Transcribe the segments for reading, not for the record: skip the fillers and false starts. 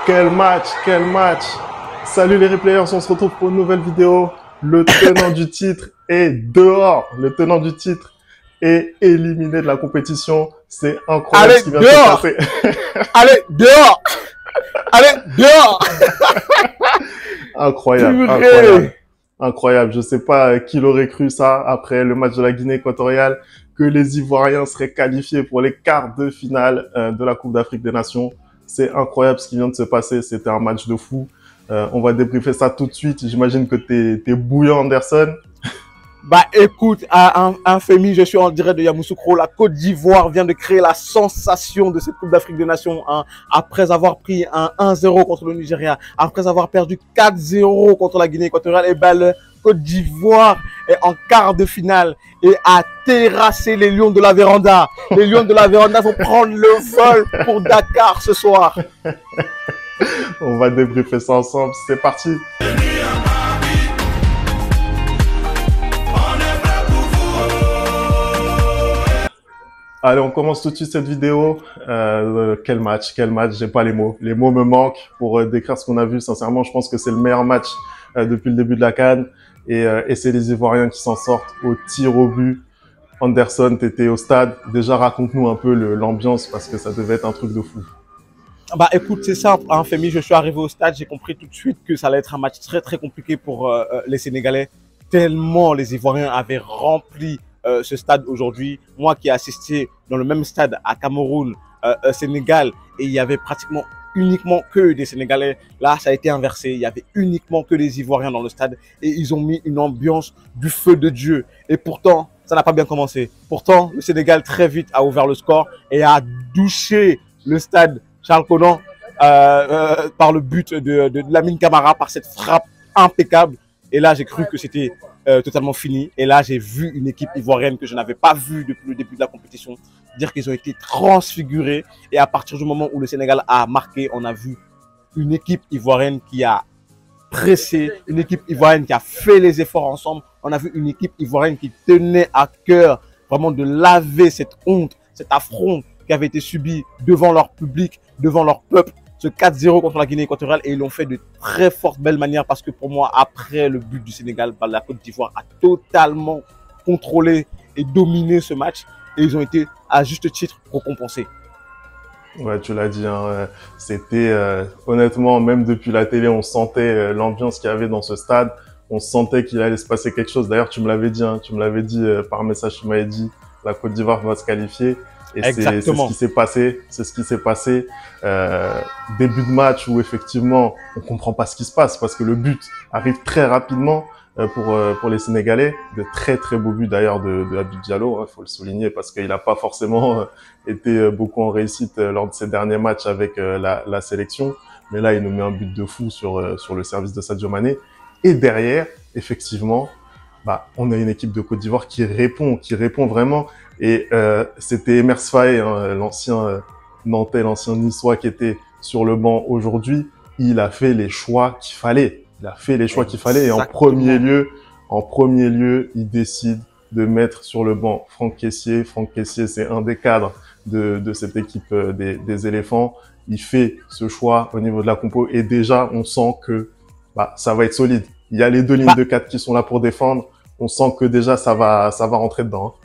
Quel match, quel match! Salut les replayers, on se retrouve pour une nouvelle vidéo. Le tenant du titre est dehors. Le tenant du titre est éliminé de la compétition. C'est incroyable ce qui vient de se passer. Allez, dehors! Allez, dehors! Incroyable, incroyable. Incroyable. Je sais pas qui l'aurait cru ça après le match de la Guinée équatoriale, que les Ivoiriens seraient qualifiés pour les quarts de finale de la Coupe d'Afrique des Nations. C'est incroyable ce qui vient de se passer. C'était un match de fou. On va débriefer ça tout de suite. J'imagine que t'es bouillant, Anderson. Bah écoute, un Femi, je suis en direct de Yamoussoukro. La Côte d'Ivoire vient de créer la sensation de cette Coupe d'Afrique des Nations, hein, après avoir pris un 1-0 contre le Nigeria, après avoir perdu 4-0 contre la Guinée équatoriale. Et ben le Côte d'Ivoire est en quart de finale et a terrassé les Lions de la Véranda. Les Lions de la Véranda vont prendre le vol pour Dakar ce soir. On va débriefer ça ensemble. C'est parti. Allez, on commence tout de suite cette vidéo. Quel match, quel match. J'ai pas les mots. Les mots me manquent pour décrire ce qu'on a vu. Sincèrement, je pense que c'est le meilleur match depuis le début de la CAN. Et c'est les Ivoiriens qui s'en sortent au tir au but. Anderson, t'étais au stade. Déjà, raconte-nous un peu l'ambiance parce que ça devait être un truc de fou. Bah écoute, c'est simple, hein, Femi, je suis arrivé au stade, j'ai compris tout de suite que ça allait être un match très très compliqué pour les Sénégalais, tellement les Ivoiriens avaient rempli ce stade aujourd'hui. Moi qui ai assisté dans le même stade à Cameroun, Sénégal, et il y avait pratiquement uniquement que des Sénégalais. Là, ça a été inversé, il y avait uniquement que des Ivoiriens dans le stade et ils ont mis une ambiance du feu de Dieu. Et pourtant, ça n'a pas bien commencé. Pourtant, le Sénégal très vite a ouvert le score et a douché le stade Charles Konan par le but de Lamine Camara, par cette frappe impeccable. Et là, j'ai cru que c'était totalement fini. Et là, j'ai vu une équipe ivoirienne que je n'avais pas vue depuis le début de la compétition, dire qu'ils ont été transfigurés. Et à partir du moment où le Sénégal a marqué, on a vu une équipe ivoirienne qui a pressé, une équipe ivoirienne qui a fait les efforts ensemble. On a vu une équipe ivoirienne qui tenait à cœur vraiment de laver cette honte, cet affront qui avait été subi devant leur public, devant leur peuple, ce 4-0 contre la Guinée équatoriale, et ils l'ont fait de très fortes, belles manières parce que pour moi, après le but du Sénégal, la Côte d'Ivoire a totalement contrôlé et dominé ce match et ils ont été à juste titre récompensés. Ouais, tu l'as dit, hein, c'était honnêtement, même depuis la télé, on sentait l'ambiance qu'il y avait dans ce stade, on sentait qu'il allait se passer quelque chose. D'ailleurs, tu me l'avais dit, hein, tu me l'avais dit par message, tu m'avais dit la Côte d'Ivoire va se qualifier. Et c'est ce qui s'est passé, c'est ce qui s'est passé. Début de match où effectivement on comprend pas ce qui se passe parce que le but arrive très rapidement pour les Sénégalais. De très très beaux buts d'ailleurs de Habib Diallo, hein, faut le souligner parce qu'il n'a pas forcément été beaucoup en réussite lors de ses derniers matchs avec la sélection. Mais là il nous met un but de fou sur le service de Sadio Mané. Et derrière, effectivement, bah on a une équipe de Côte d'Ivoire qui répond vraiment. Et c'était Emers Faé, hein, l'ancien Nantais, l'ancien Niçois qui était sur le banc aujourd'hui. Il a fait les choix qu'il fallait. Il a fait les choix qu'il fallait. Et en premier lieu, il décide de mettre sur le banc Franck Kessié. Franck Kessié, c'est un des cadres de cette équipe des éléphants. Il fait ce choix au niveau de la compo et déjà, on sent que bah, ça va être solide. Il y a les deux lignes de 4 qui sont là pour défendre. On sent que déjà, ça va rentrer dedans. Hein.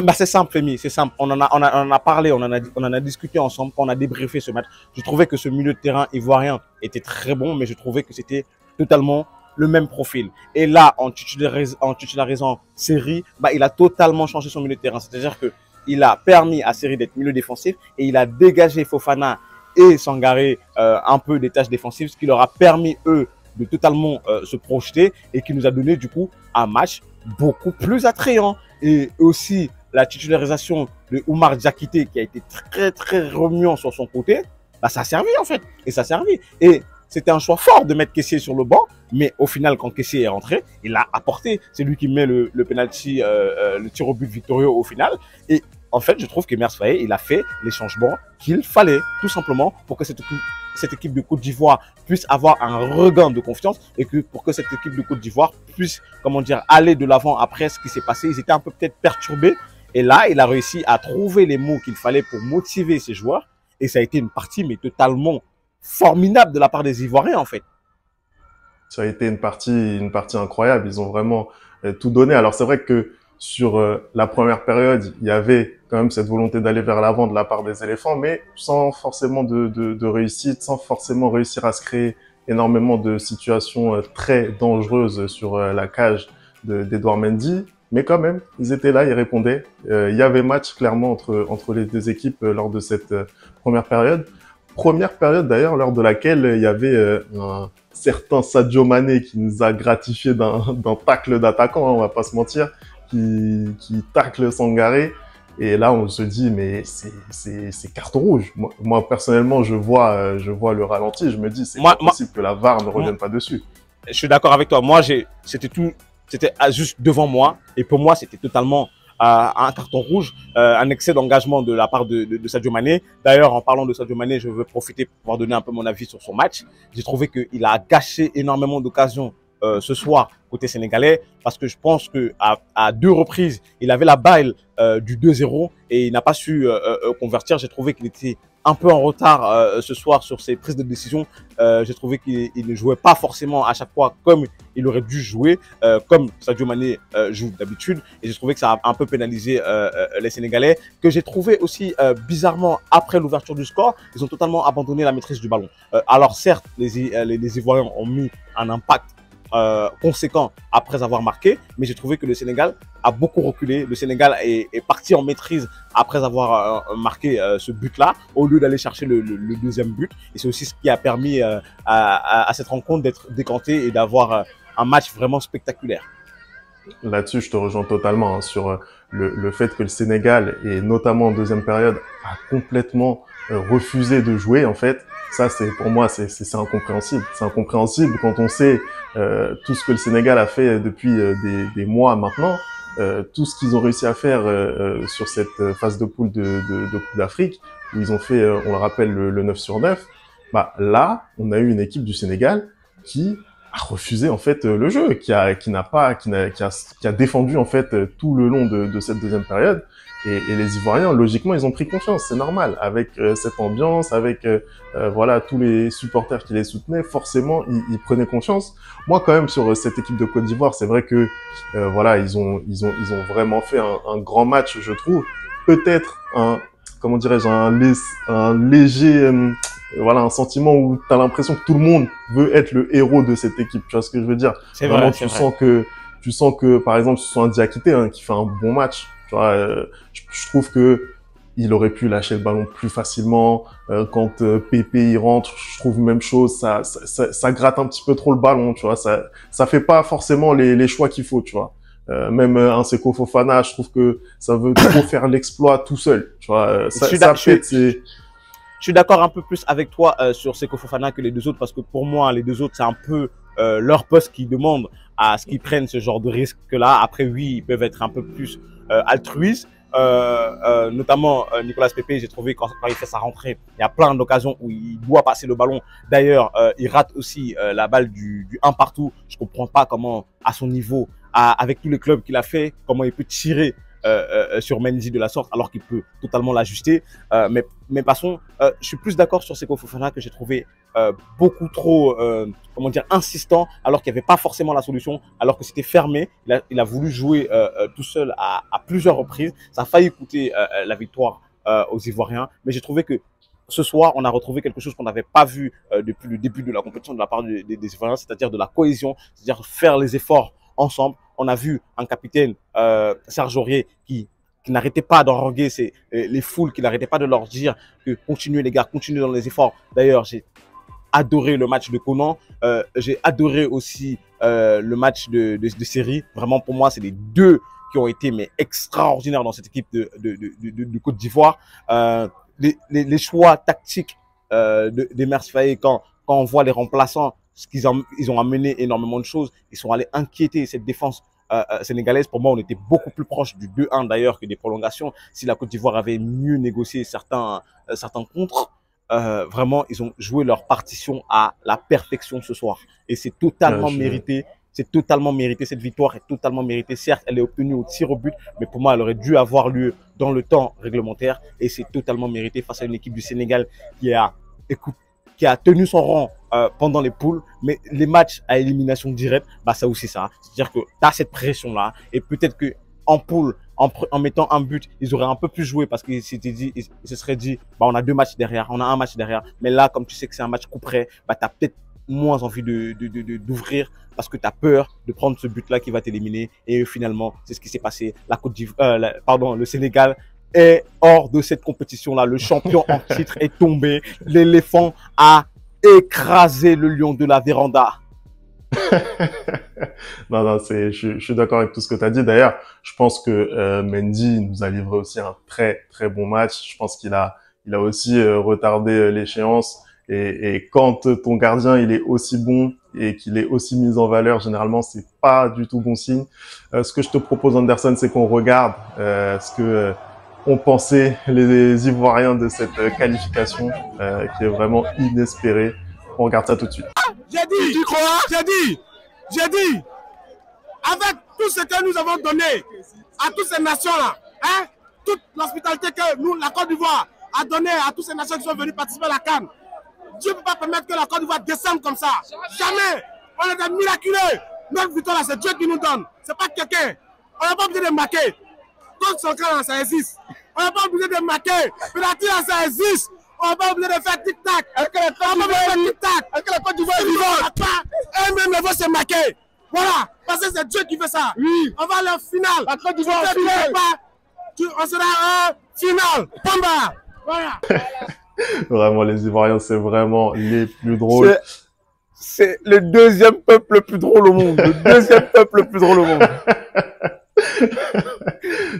Bah c'est simple, Femi, c'est simple. On en a parlé, on en a discuté ensemble, on a débriefé ce match. Je trouvais que ce milieu de terrain ivoirien était très bon, mais je trouvais que c'était totalement le même profil. Et là, en titularisant Seri, bah il a totalement changé son milieu de terrain. C'est-à-dire que il a permis à Seri d'être milieu défensif et il a dégagé Fofana et Sangaré un peu des tâches défensives, ce qui leur a permis eux de totalement se projeter et qui nous a donné du coup un match beaucoup plus attrayant. Et aussi la titularisation de Oumar Diakité qui a été très très remuant sur son côté, bah ça a servi en fait, et ça a servi. Et c'était un choix fort de mettre Kessié sur le banc, mais au final quand Kessié est rentré, il a apporté, c'est lui qui met le penalty, le tir au but victorieux au final. Et en fait je trouve que Emers Faé, il a fait les changements qu'il fallait tout simplement pour que cette équipe de Côte d'Ivoire puisse avoir un regain de confiance et que pour que cette équipe de Côte d'Ivoire puisse, comment dire, aller de l'avant après ce qui s'est passé. Ils étaient un peu peut-être perturbés et là, il a réussi à trouver les mots qu'il fallait pour motiver ses joueurs et ça a été une partie mais totalement formidable de la part des Ivoiriens, en fait. Ça a été une partie incroyable. Ils ont vraiment tout donné. Alors c'est vrai que sur la première période, il y avait quand même cette volonté d'aller vers l'avant de la part des éléphants, mais sans forcément de réussite, sans forcément réussir à se créer énormément de situations très dangereuses sur la cage d'Edouard Mendy. Mais quand même, ils étaient là, ils répondaient. Il y avait match clairement entre les deux équipes lors de cette première période. Première période d'ailleurs, lors de laquelle il y avait un certain Sadio Mané qui nous a gratifié d'un tacle d'attaquant, hein, on va pas se mentir, qui tacle Sangaré. Et là, on se dit, mais c'est carton rouge. Moi, personnellement, je vois le ralenti. Je me dis, c'est pas possible que la VAR ne revienne pas dessus. Je suis d'accord avec toi. Moi, c'était juste devant moi. Et pour moi, c'était totalement un carton rouge, un excès d'engagement de la part de Sadio Mané. D'ailleurs, en parlant de Sadio Mané, je veux profiter pour pouvoir donner un peu mon avis sur son match. J'ai trouvé qu'il a gâché énormément d'occasions ce soir côté sénégalais, parce que je pense que à deux reprises, il avait la balle du 2-0 et il n'a pas su convertir. J'ai trouvé qu'il était un peu en retard ce soir sur ses prises de décision. J'ai trouvé qu'il ne jouait pas forcément à chaque fois comme il aurait dû jouer, comme Sadio Mané joue d'habitude. Et j'ai trouvé que ça a un peu pénalisé les Sénégalais, que j'ai trouvé aussi bizarrement après l'ouverture du score, ils ont totalement abandonné la maîtrise du ballon. Alors certes, les Ivoiriens ont mis un impact conséquent après avoir marqué, mais j'ai trouvé que le Sénégal a beaucoup reculé. Le Sénégal est parti en maîtrise après avoir marqué ce but-là, au lieu d'aller chercher le deuxième but. Et c'est aussi ce qui a permis à cette rencontre d'être décantée et d'avoir un match vraiment spectaculaire. Là-dessus, je te rejoins totalement hein, sur le fait que le Sénégal, et notamment en deuxième période, a complètement refusé de jouer, en fait. Ça, pour moi, c'est incompréhensible. C'est incompréhensible quand on sait tout ce que le Sénégal a fait depuis des mois maintenant, tout ce qu'ils ont réussi à faire sur cette phase de poule de Coupe d'Afrique, où ils ont fait, on le rappelle, le 9 sur 9. Bah, là, on a eu une équipe du Sénégal qui a refusé en fait le jeu, qui a défendu en fait tout le long de cette deuxième période. Et les Ivoiriens, logiquement, ils ont pris confiance, c'est normal, avec cette ambiance, avec voilà tous les supporters qui les soutenaient, forcément, ils prenaient confiance. Moi, quand même, sur cette équipe de Côte d'Ivoire, c'est vrai que voilà, ils ont vraiment fait un grand match, je trouve. Peut-être comment dirais-je, un léger voilà, un sentiment où tu as l'impression que tout le monde veut être le héros de cette équipe. Tu vois ce que je veux dire? C'est vrai, tu sens que, par exemple, ce soit un Diakité hein, qui fait un bon match. Tu vois, je trouve que il aurait pu lâcher le ballon plus facilement. Quand Pépé il rentre, je trouve même chose. Ça gratte un petit peu trop le ballon. Tu vois, ça fait pas forcément les choix qu'il faut. Tu vois. Même un Seko Fofana, je trouve que ça veut trop faire l'exploit tout seul. Tu vois, je suis d'accord un peu plus avec toi sur Seko Fofana que les deux autres, parce que pour moi, les deux autres, c'est un peu leur poste qui demande à ce qu'ils prennent ce genre de risque-là. Après, oui, ils peuvent être un peu plus altruistes. Notamment Nicolas Pepe, j'ai trouvé quand il fait sa rentrée, il y a plein d'occasions où il doit passer le ballon. D'ailleurs, il rate aussi la balle du 1 partout. Je comprends pas comment, à son niveau, avec tous les clubs qu'il a fait, comment il peut tirer sur Mendy de la sorte alors qu'il peut totalement l'ajuster. Mais passons, je suis plus d'accord sur Seko Fofana que j'ai trouvé beaucoup trop, comment dire, insistant alors qu'il n'y avait pas forcément la solution, alors que c'était fermé. Il a voulu jouer tout seul à plusieurs reprises. Ça a failli coûter la victoire aux Ivoiriens, mais j'ai trouvé que ce soir, on a retrouvé quelque chose qu'on n'avait pas vu depuis le début de la compétition de la part des Ivoiriens, c'est-à-dire de la cohésion, c'est-à-dire faire les efforts ensemble. On a vu un capitaine, Serge Aurier, qui n'arrêtait pas d'enroguer les foules, qui n'arrêtait pas de leur dire que continuez les gars, continuez dans les efforts. D'ailleurs, j'ai adoré le match de Conan. J'ai adoré aussi le match de Série. Vraiment, pour moi, c'est les deux qui ont été mais extraordinaires dans cette équipe de Côte d'Ivoire. Les choix tactiques d'Emer Faé, quand on voit les remplaçants, ils ont amené énormément de choses. Ils sont allés inquiéter cette défense sénégalaise. Pour moi, on était beaucoup plus proche du 2-1 d'ailleurs que des prolongations. Si la Côte d'Ivoire avait mieux négocié certains contres, vraiment, ils ont joué leur partition à la perfection ce soir. Et c'est totalement mérité. C'est totalement mérité. Cette victoire est totalement méritée. Certes, elle est obtenue au tir au but, mais pour moi, elle aurait dû avoir lieu dans le temps réglementaire. Et c'est totalement mérité face à une équipe du Sénégal qui a, écoute, qui a tenu son rang pendant les poules, mais les matchs à élimination directe, bah ça aussi ça. C'est-à-dire que tu as cette pression-là et peut-être que en poule, en mettant un but, ils auraient un peu plus joué parce qu'ils ils se seraient dit, bah on a 2 matchs derrière, on a un match derrière. Mais là, comme tu sais que c'est un match coup près, bah tu as peut-être moins envie d'ouvrir parce que tu as peur de prendre ce but-là qui va t'éliminer. Et finalement, c'est ce qui s'est passé. La Côte d'Ivoire, le Sénégal est hors de cette compétition-là. Le champion en titre est tombé. L'éléphant a écrasé le lion de la véranda. Non, je suis d'accord avec tout ce que tu as dit. D'ailleurs, je pense que Mendy nous a livré aussi un très très bon match. Je pense il a aussi retardé l'échéance. Et quand ton gardien il est aussi bon et qu'il est aussi mis en valeur, généralement c'est pas du tout bon signe. Ce que je te propose, Anderson, c'est qu'on regarde ce que ont pensé les Ivoiriens de cette qualification qui est vraiment inespérée. On regarde ça tout de suite. J'ai dit, tu crois? J'ai dit, avec tout ce que nous avons donné à toutes ces nations-là, hein, toute l'hospitalité que nous, la Côte d'Ivoire, a donné à toutes ces nations qui sont venues participer à la CAN, Dieu ne peut pas permettre que la Côte d'Ivoire descende comme ça. Jamais. On est des miraculeux. Notre victoire, c'est Dieu qui nous donne. C'est pas quelqu'un. On n'a pas besoin de marquer. Contre son camp, ça existe. On n'a pas besoin de marquer. Penalty, ça existe. On n'a pas besoin de faire tic-tac. On n'a pas besoin de faire tic-tac. Est-ce que la Côte d'Ivoire est vivante? Elle-même, elle va se marquer. Voilà. Parce que c'est Dieu qui fait ça. Oui. On va aller en finale. La Côte d'Ivoire en finale. On sera en finale. Pamba. Voilà. Vraiment, les Ivoiriens, c'est vraiment les plus drôles. C'est le deuxième peuple le plus drôle au monde. Le deuxième peuple le plus drôle au monde.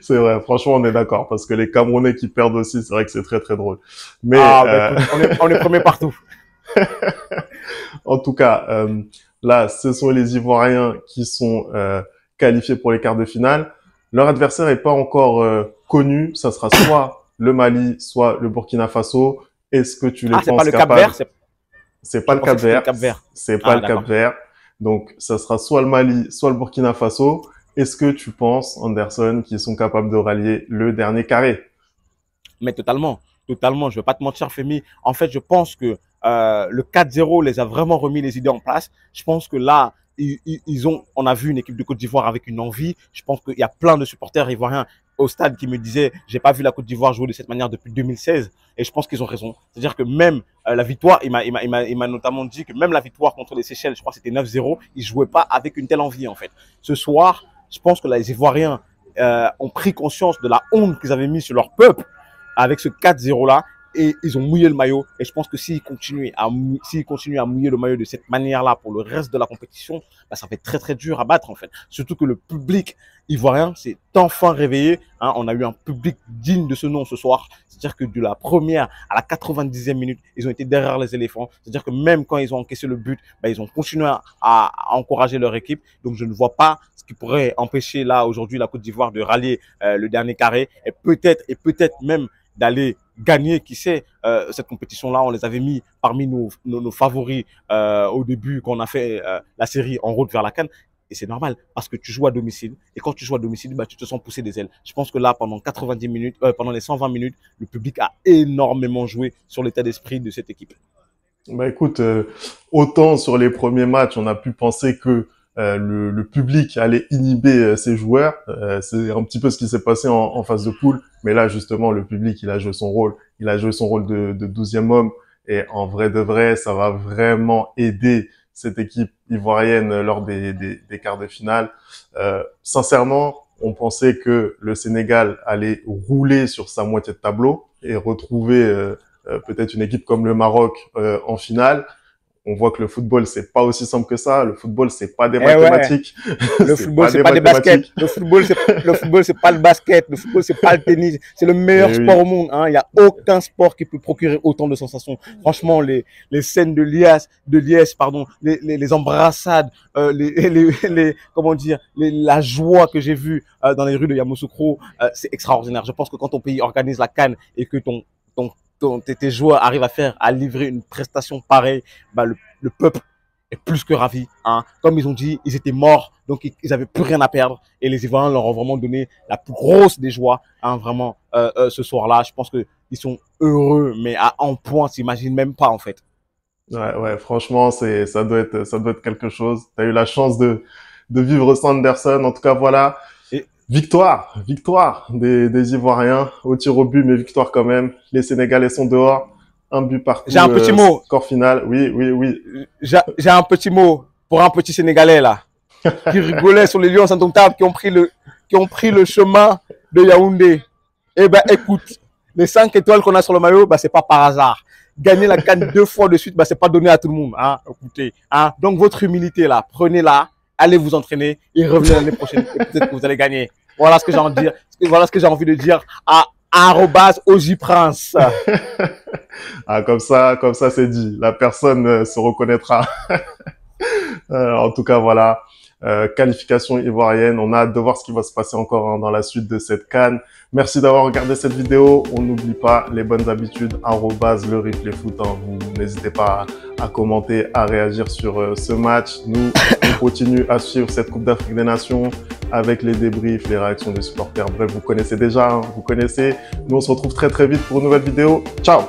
C'est vrai, franchement, on est d'accord. Parce que les Camerounais qui perdent aussi, c'est vrai que c'est très très drôle. Mais écoute, on est premier partout. En tout cas, là, ce sont les Ivoiriens qui sont qualifiés pour les quarts de finale. Leur adversaire n'est pas encore connu. Ça sera soit le Mali, soit le Burkina Faso. Est-ce que tu les penses capables? C'est pas le Cap-Vert? C'est pas le Cap-Vert. C'est pas le Cap-Vert. Donc, ça sera soit le Mali, soit le Burkina Faso. Est-ce que tu penses, Anderson, qu'ils sont capables de rallier le dernier carré? Mais totalement. Totalement. Je vais pas te mentir, Femi. En fait, je pense que le 4-0 les a vraiment remis les idées en place. Je pense que là, on a vu une équipe de Côte d'Ivoire avec une envie. Je pense qu'il y a plein de supporters ivoiriens au stade qui me disaient, j'ai pas vu la Côte d'Ivoire jouer de cette manière depuis 2016. Et je pense qu'ils ont raison. C'est-à-dire que même la victoire, il m'a notamment dit que même la victoire contre les Seychelles, je crois que c'était 9-0, ils jouaient pas avec une telle envie, en fait. Ce soir, je pense que les Ivoiriens ont pris conscience de la honte qu'ils avaient mis sur leur peuple avec ce 4-0 là. Et ils ont mouillé le maillot. Et je pense que s'ils continuent à mouiller le maillot de cette manière-là pour le reste de la compétition, bah, ça va être très, très dur à battre, en fait. Surtout que le public ivoirien s'est enfin réveillé. Hein. On a eu un public digne de ce nom ce soir. C'est-à-dire que de la première à la 90e minute, ils ont été derrière les éléphants. C'est-à-dire que même quand ils ont encaissé le but, bah, ils ont continué à encourager leur équipe. Donc, je ne vois pas ce qui pourrait empêcher là, aujourd'hui, la Côte d'Ivoire de rallier le dernier carré. Et peut-être même d'aller gagner, qui sait, cette compétition-là. On les avait mis parmi nos favoris au début quand on a fait la série En route vers la CAN. Et c'est normal parce que tu joues à domicile. Et quand tu joues à domicile, bah, tu te sens pousser des ailes. Je pense que là, pendant 90 minutes, pendant les 120 minutes, le public a énormément joué sur l'état d'esprit de cette équipe. Bah écoute, autant sur les premiers matchs, on a pu penser que le public allait inhiber ses joueurs. C'est un petit peu ce qui s'est passé en phase de poule. Mais là, justement, le public, il a joué son rôle. Il a joué son rôle de 12e homme. Et en vrai de vrai, ça va vraiment aider cette équipe ivoirienne lors des quarts de finale. Sincèrement, on pensait que le Sénégal allait rouler sur sa moitié de tableau et retrouver peut-être une équipe comme le Maroc en finale. On voit que le football, c'est pas aussi simple que ça. Le football, c'est pas des mathématiques. Ouais. Le football, c'est pas des baskets. Le football, c'est pas le basket. Le football, c'est pas le tennis. C'est le meilleur sport au monde, hein. Il y a aucun sport qui peut procurer autant de sensations. Franchement, les scènes de liesse, pardon, les embrassades, comment dire, la joie que j'ai vue dans les rues de Yamoussoukro, c'est extraordinaire. Je pense que quand ton pays organise la CAN et que tes joueurs arrivent à livrer une prestation pareille, bah le peuple est plus que ravi. Hein. Comme ils ont dit, ils étaient morts, donc ils avaient plus rien à perdre. Et les Ivoiriens leur ont vraiment donné la plus grosse des joies, hein, vraiment, ce soir-là. Je pense qu'ils sont heureux, mais à un point, on s'imaginent même pas, en fait. Ouais, franchement, ça doit être quelque chose. T'as eu la chance de vivre sans Anderson. En tout cas, voilà. Et Victoire des Ivoiriens au tir au but, mais victoire quand même. Les Sénégalais sont dehors. Un but j'ai partout, un petit mot. score final. Oui. J'ai un petit mot pour un petit Sénégalais là, qui rigolait sur les lions indomptables qui ont pris le chemin de Yaoundé. Eh ben, écoute, les 5 étoiles qu'on a sur le maillot, bah, c'est pas par hasard. Gagner la CAN 2 fois de suite, bah, c'est pas donné à tout le monde, hein. Écoutez, hein. Donc, votre humilité, là, prenez-la, allez vous entraîner et revenez l'année prochaine et peut-être que vous allez gagner. Voilà ce que j'ai envie de dire. Voilà ce que j'ai envie de dire à @OGPrince. Ah, comme ça, c'est dit. La personne se reconnaîtra. En tout cas, voilà. Qualification ivoirienne. On a hâte de voir ce qui va se passer encore dans la suite de cette CAN. Merci d'avoir regardé cette vidéo. On n'oublie pas les bonnes habitudes, @le replay foot. Vous n'hésitez pas à commenter, à réagir sur ce match. Nous, on continue à suivre cette Coupe d'Afrique des Nations avec les débriefs, les réactions des supporters. Bref, vous connaissez déjà, vous connaissez. Nous, on se retrouve très vite pour une nouvelle vidéo. Ciao!